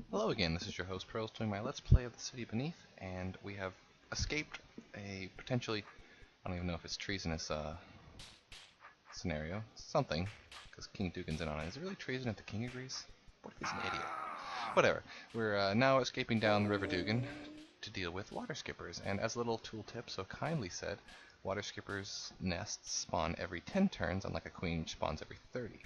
Hello again, this is your host Pearls doing my Let's Play of the City Beneath, and we have escaped a potentially, I don't even know if it's treasonous scenario, something, because King Dugan's in on it. Is it really treason if the king agrees? What if he's an idiot? Whatever, we're now escaping down the River Dugan to deal with water skippers, and as a little tooltip, so kindly said, water skippers' nests spawn every 10 turns, unlike a queen which spawns every 30.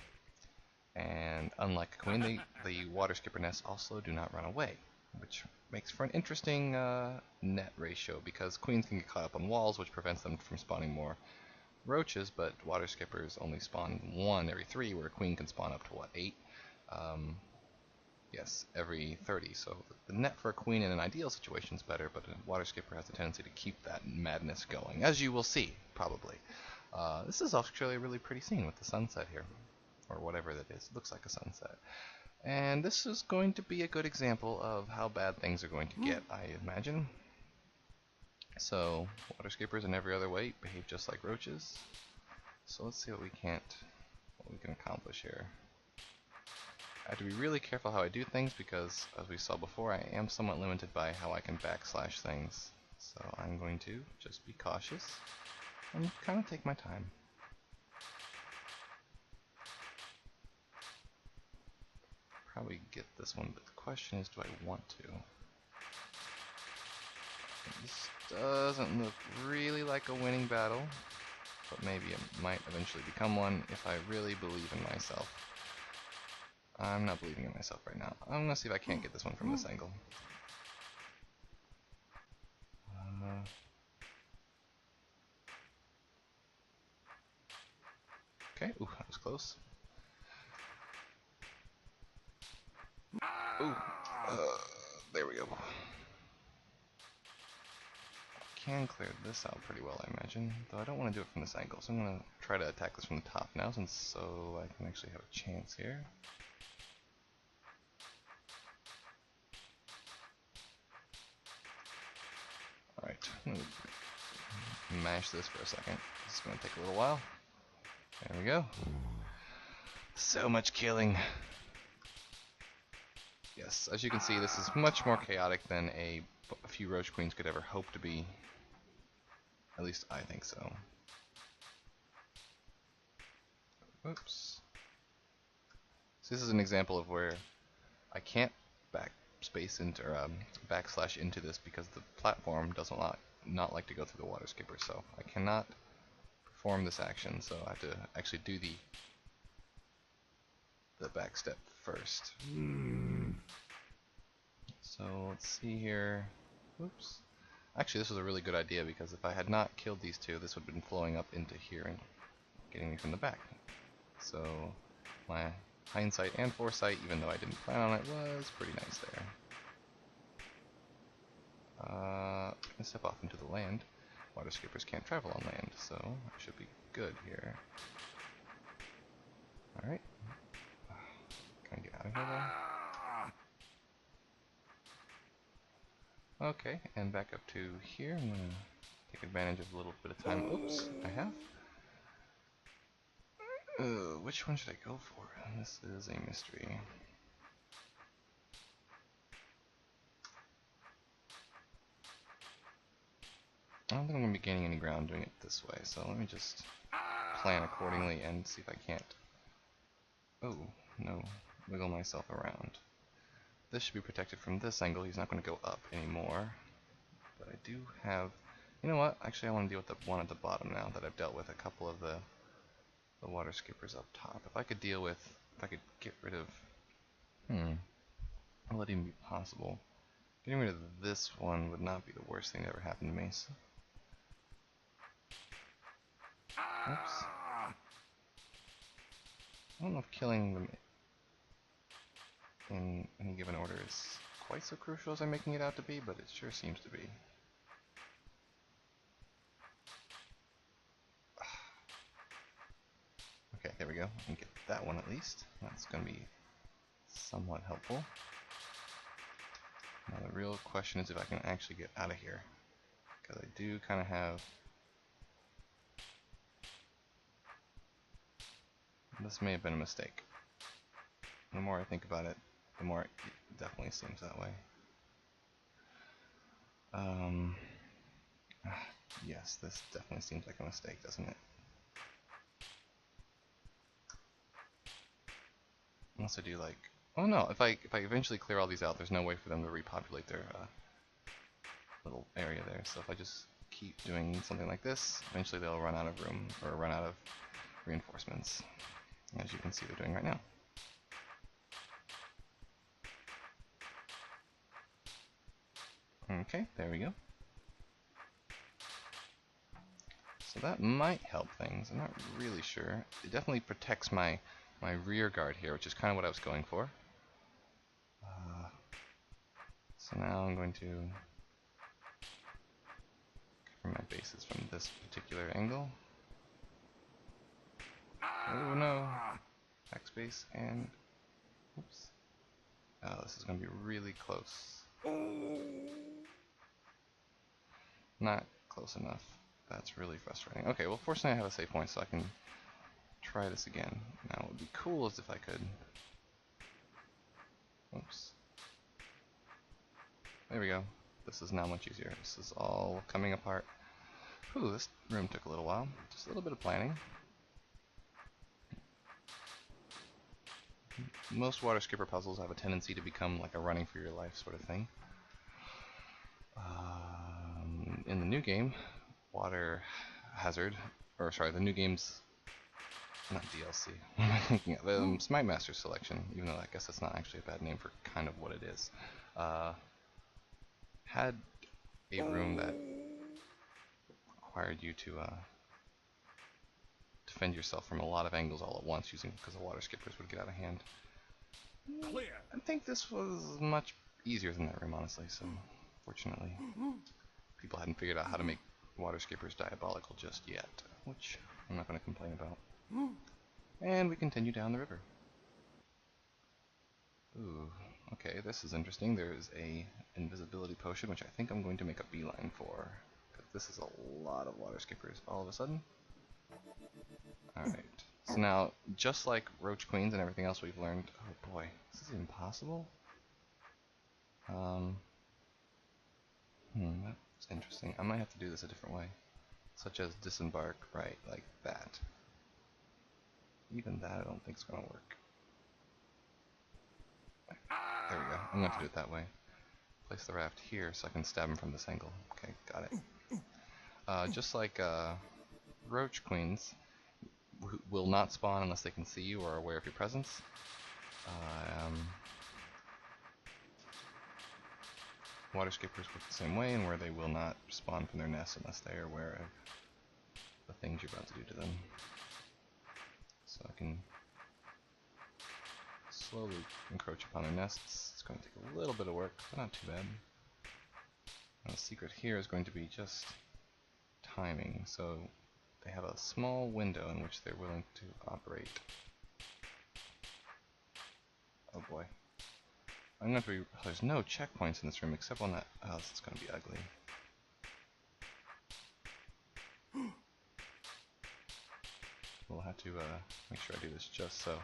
And unlike a queen, the water skipper nests also do not run away, which makes for an interesting net ratio, because queens can get caught up on walls, which prevents them from spawning more roaches, but water skippers only spawn one every 3, where a queen can spawn up to, what, 8? Yes, every 30, so the net for a queen in an ideal situation is better, but a water skipper has a tendency to keep that madness going, as you will see, probably. This is actually a really pretty scene with the sunset here, or whatever that is. It looks like a sunset. And this is going to be a good example of how bad things are going to get, I imagine. So, water skippers in every other way behave just like roaches. So let's see what we can accomplish here. I have to be really careful how I do things because, as we saw before, I am somewhat limited by how I can backslash things. So I'm going to just be cautious and kind of take my time. Probably get this one, but the question is, do I want to? This doesn't look really like a winning battle, but maybe it might eventually become one if I really believe in myself. I'm not believing in myself right now. I'm gonna see if I can't get this one from this angle. Okay, ooh, that was close. Ooh, there we go. Can clear this out pretty well, I imagine, though I don't want to do it from this angle, so I'm going to try to attack this from the top now, so I can actually have a chance here. Alright, I'm going to mash this for a second. This is going to take a little while. There we go. So much killing. Yes, as you can see, this is much more chaotic than a few Roach Queens could ever hope to be. At least I think so. Oops. So this is an example of where I can't backspace into or backslash into this because the platform does not like to go through the water skipper, so I cannot perform this action. So I have to actually do the back step first. So let's see here. Oops. Actually, this was a really good idea because if I had not killed these two, this would have been flowing up into here and getting me from the back. So my hindsight and foresight, even though I didn't plan on it, was pretty nice there. I'm gonna step off into the land. Water skippers can't travel on land, so I should be good here. Alright. Can I get out of here though? Okay, and back up to here. I'm gonna take advantage of a little bit of time. Oops, I have. Which one should I go for? This is a mystery. I don't think I'm going to be gaining any ground doing it this way, so let me just plan accordingly and see if I can't, no, wiggle myself around. This should be protected from this angle. He's not going to go up anymore. But I do have, you know what, actually I want to deal with the one at the bottom now that I've dealt with a couple of the water skippers up top. If I could get rid of, will it even be possible? Getting rid of this one would not be the worst thing that ever happened to me. So. Oops. I don't know if killing them in any given order is quite so crucial as I'm making it out to be, but it sure seems to be. Okay, there we go. I can get that one at least. That's going to be somewhat helpful. Now the real question is if I can actually get out of here, because I do kind of have. This may have been a mistake. The more I think about it, definitely seems that way. Yes, this definitely seems like a mistake, doesn't it? Unless I do like, oh no, if I eventually clear all these out, there's no way for them to repopulate their little area there. So if I just keep doing something like this, eventually they'll run out of room, or run out of reinforcements, as you can see they're doing right now. Okay, there we go. So that might help things. I'm not really sure. It definitely protects my rear guard here, which is kind of what I was going for. So now I'm going to cover my bases from this particular angle. Oh no! Backspace and... oops. Oh, this is going to be really close. Not close enough. That's really frustrating. Okay, well fortunately I have a save point so I can try this again. Now what would be cool is if I could... oops. There we go. This is now much easier. This is all coming apart. Whew, this room took a little while. Just a little bit of planning. Most water skipper puzzles have a tendency to become like a running for your life sort of thing. In the new game, Water Hazard, or sorry, the new game's not DLC. What am I thinking of? The Smite Master Selection, even though I guess that's not actually a bad name for kind of what it is, had a room that required you to defend yourself from a lot of angles all at once, because the water skippers would get out of hand. Clear. I think this was much easier than that room, honestly. So, fortunately, people hadn't figured out how to make water skippers diabolical just yet, which I'm not going to complain about. And we continue down the river. Ooh, okay, this is interesting. There is a invisibility potion, which I think I'm going to make a beeline for, because this is a lot of water skippers all of a sudden. Alright, so now, just like Roach Queens and everything else we've learned, oh boy, is this even possible? That's interesting. I might have to do this a different way, such as disembark right like that. Even that I don't think is going to work. There we go. I'm going to have to do it that way. Place the raft here so I can stab him from this angle. Okay, got it. Just like Roach Queens will not spawn unless they can see you or are aware of your presence. Water skippers work the same way, and where they will not spawn from their nests unless they are aware of the things you're about to do to them. So I can slowly encroach upon their nests. It's going to take a little bit of work, but not too bad. And the secret here is going to be just timing. So they have a small window in which they're willing to operate. Oh boy. I'm going to be... there's no checkpoints in this room except on that... oh, this is going to be ugly. We'll have to make sure I do this just so.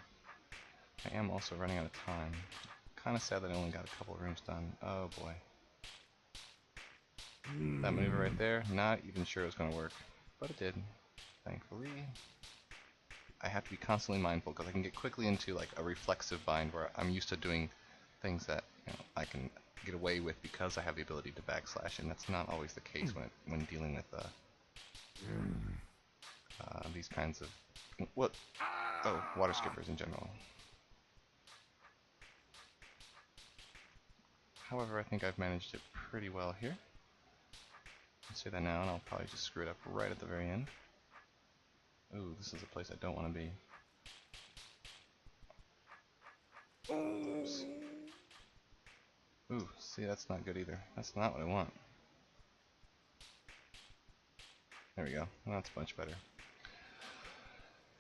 I am also running out of time. Kind of sad that I only got a couple of rooms done. Oh boy. That maneuver right there, not even sure it was going to work. But it did, thankfully. I have to be constantly mindful because I can get quickly into like a reflexive bind where I'm used to doing things that I can get away with because I have the ability to backslash, and that's not always the case when dealing with these kinds of water skippers in general. However, I think I've managed it pretty well here. I'll say that now, and I'll probably just screw it up right at the very end. Ooh, this is a place I don't want to be. Oops. Ooh, see, that's not good either. That's not what I want. There we go. Well, that's much better.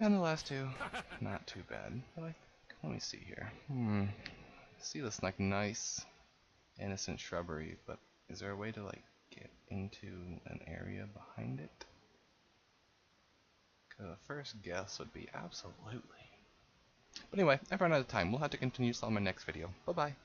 And the last two, not too bad. But let me see here. See this like nice, innocent shrubbery, but is there a way to like get into an area behind it? Because the first guess would be absolutely. But anyway, I've run out of time. We'll have to continue this on my next video. Bye bye.